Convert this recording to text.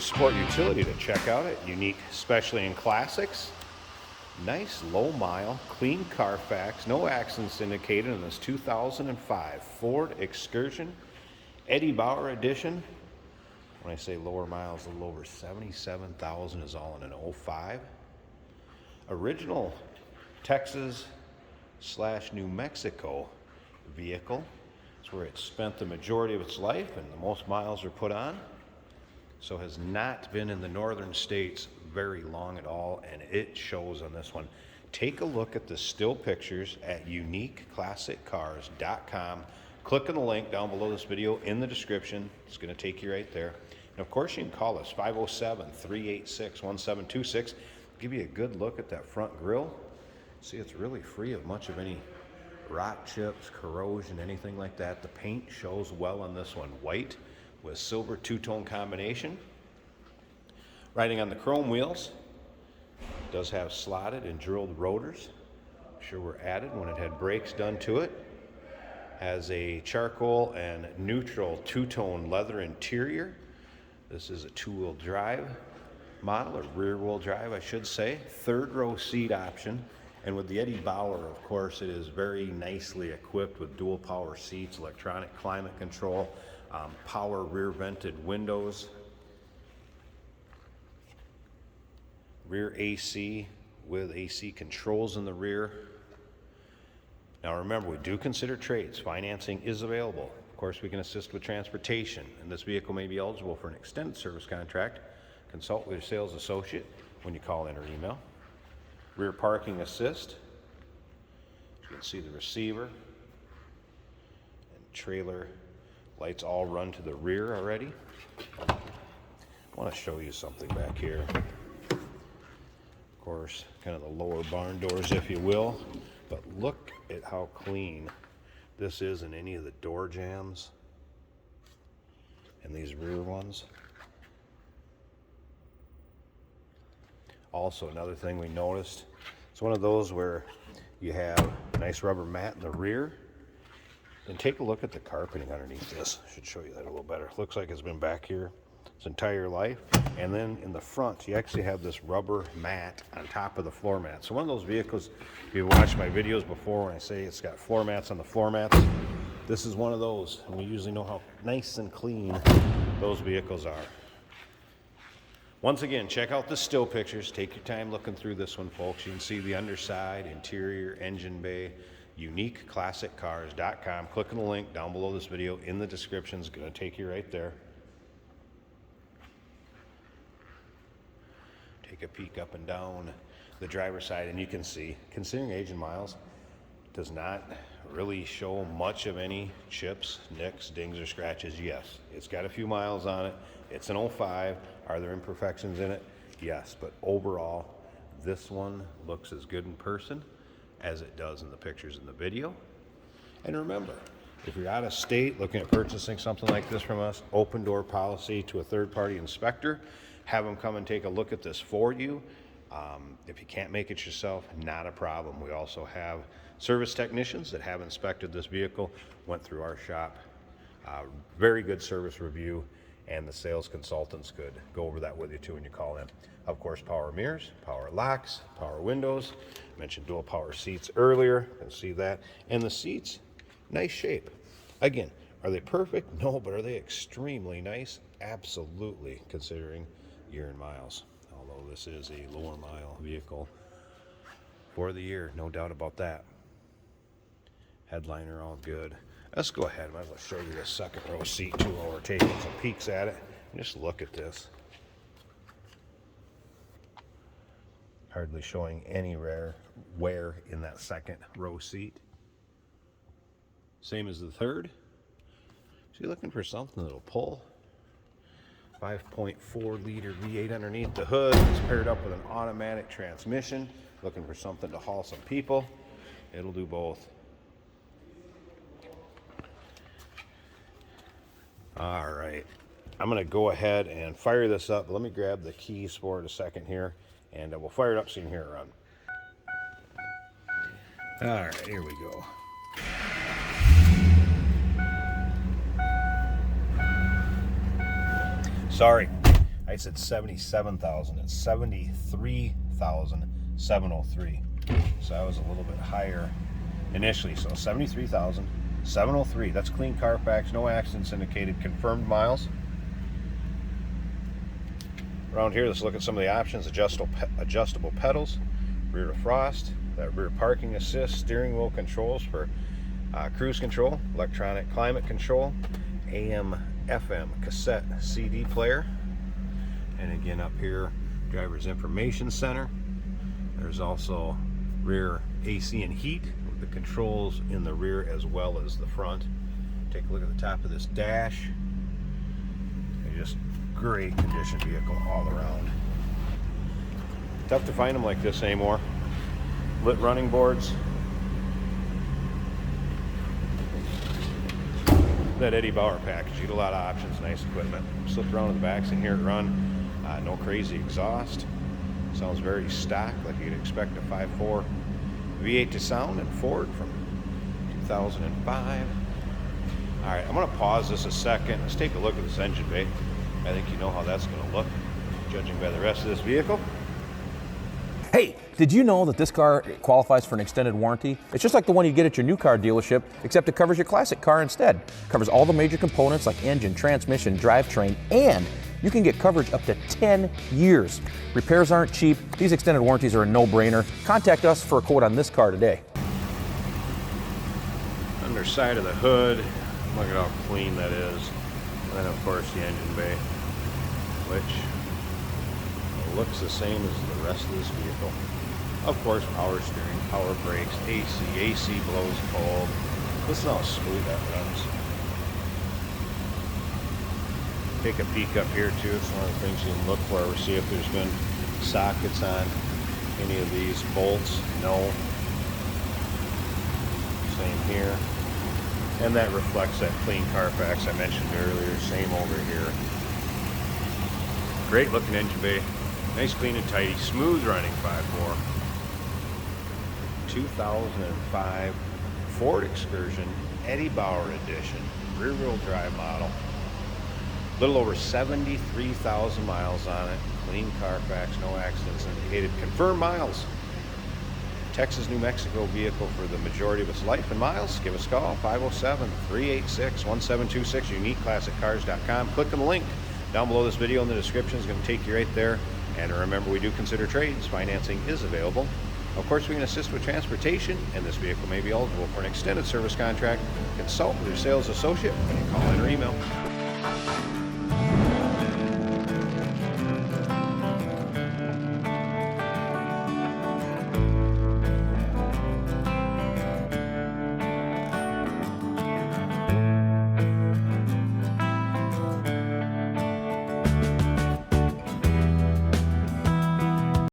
sport utility to check out at Unique, especially in classics. Nice low mile, clean Carfax, no accidents indicated in this 2005 Ford Excursion Eddie Bauer edition. When I say lower miles, a little over 77,000 is all in an '05. Original Texas / New Mexico vehicle. It's where it spent the majority of its life and the most miles are put on. So has not been in the northern states very long at all, and it shows on this one. Take a look at the still pictures at uniqueclassiccars.com. Click on the link down below this video in the description. It's going to take you right there. And of course, you can call us 507-386-1726. Give you a good look at that front grille. See, it's really free of much of any rock chips, corrosion, anything like that. The paint shows well on this one. White with silver two-tone combination. Riding on the chrome wheels. Does have slotted and drilled rotors. Sure were added when it had brakes done to it. Has a charcoal and neutral two-tone leather interior. This is a two-wheel drive model, or rear-wheel drive, I should say. Third row seat option. And with the Eddie Bauer, of course, it is very nicely equipped with dual power seats, electronic climate control, power rear vented windows, rear AC with AC controls in the rear. Now remember, we do consider trades. Financing is available. Of course, we can assist with transportation, and this vehicle may be eligible for an extended service contract. Consult with your sales associate when you call in or email. Rear parking assist. You can see the receiver and trailer lights all run to the rear already. I want to show you something back here. Of course, kind of the lower barn doors, if you will. But look at how clean this is in any of the door jambs and these rear ones. Also, another thing we noticed, it's one of those where you have a nice rubber mat in the rear. And take a look at the carpeting underneath this. I should show you that a little better. Looks like it's been back here its entire life. And then in the front, you actually have this rubber mat on top of the floor mat. So one of those vehicles, if you've watched my videos before when I say it's got floor mats on the floor mats, this is one of those. And we usually know how nice and clean those vehicles are. Once again, check out the still pictures. Take your time looking through this one, folks. You can see the underside, interior, engine bay. uniqueclassiccars.com. Click on the link down below this video in the description. It's going to take you right there. Take a peek up and down the driver's side, and you can see, considering age and miles, does not really show much of any chips, nicks, dings, or scratches. Yes, it's got a few miles on it. It's an '05. Are there imperfections in it? Yes, but overall, this one looks as good in person as it does in the pictures in the video. And remember, if you're out of state looking at purchasing something like this from us, open door policy to a third-party inspector. Have them come and take a look at this for you. If you can't make it yourself, not a problem. We also have service technicians that have inspected this vehicle, went through our shop. Very good service review, and the sales consultants could go over that with you too when you call in. Of course, power mirrors, power locks, power windows. I mentioned dual power seats earlier. You can see that. And the seats, nice shape. Again, are they perfect? No, but are they extremely nice? Absolutely, considering year and miles. Although this is a lower mile vehicle for the year, no doubt about that. Headliner all good. Let's go ahead. I might as well show you the second row seat too while we're taking some peeks at it. Just look at this. Hardly showing any wear in that second row seat. Same as the third. So you're looking for something that'll pull. 5.4 liter V8 underneath the hood. It's paired up with an automatic transmission. Looking for something to haul some people. It'll do both. All right, I'm gonna go ahead and fire this up. Let me grab the keys for it a second here, and we'll fire it up so you can hear it run. All right, here we go. Sorry, I said 77,000. It's 73,703. So I was a little bit higher initially. So 73,703. That's clean Carfax, no accidents indicated, confirmed miles. Around here, let's look at some of the options. Adjustable pedals, rear defrost, that rear parking assist, steering wheel controls for cruise control, electronic climate control, AM, FM, cassette, CD player. And again up here, driver's information center. There's also rear AC and heat with the controls in the rear as well as the front. Take a look at the top of this dash. Just great condition vehicle all around. Tough to find them like this anymore. Lit running boards. That Eddie Bauer package, you get a lot of options, nice equipment. Slipped around in the backs and hear it run. No crazy exhaust. Sounds very stock, like you'd expect a 5.4 V8 to sound, and Ford from 2005. All right, I'm gonna pause this a second. Let's take a look at this engine bay. I think you know how that's gonna look, judging by the rest of this vehicle. Hey, did you know that this car qualifies for an extended warranty? It's just like the one you get at your new car dealership, except it covers your classic car instead. It covers all the major components like engine, transmission, drivetrain, and you can get coverage up to 10 years. Repairs aren't cheap. These extended warranties are a no-brainer. Contact us for a quote on this car today. Underside of the hood, look at how clean that is. And then of course the engine bay, which looks the same as the rest of this vehicle. Of course, power steering, power brakes, AC blows cold. Listen how smooth that runs. Take a peek up here too. It's one of the things you can look for. We'll see if there's been sockets on any of these bolts. No. Same here. And that reflects that clean Carfax I mentioned earlier. Same over here. Great looking engine bay. Nice, clean and tidy. Smooth running 5.4. 2005 Ford Excursion Eddie Bauer edition. Rear wheel drive model. A little over 73,000 miles on it. Clean Carfax, no accidents indicated. Confirmed miles. Texas, New Mexico vehicle for the majority of its life and miles. Give us a call, 507-386-1726, uniqueclassiccars.com. Click on the link down below this video in the description. It's going to take you right there. And remember, we do consider trades. Financing is available. Of course, we can assist with transportation, and this vehicle may be eligible for an extended service contract. Consult with your sales associate when you call in or email.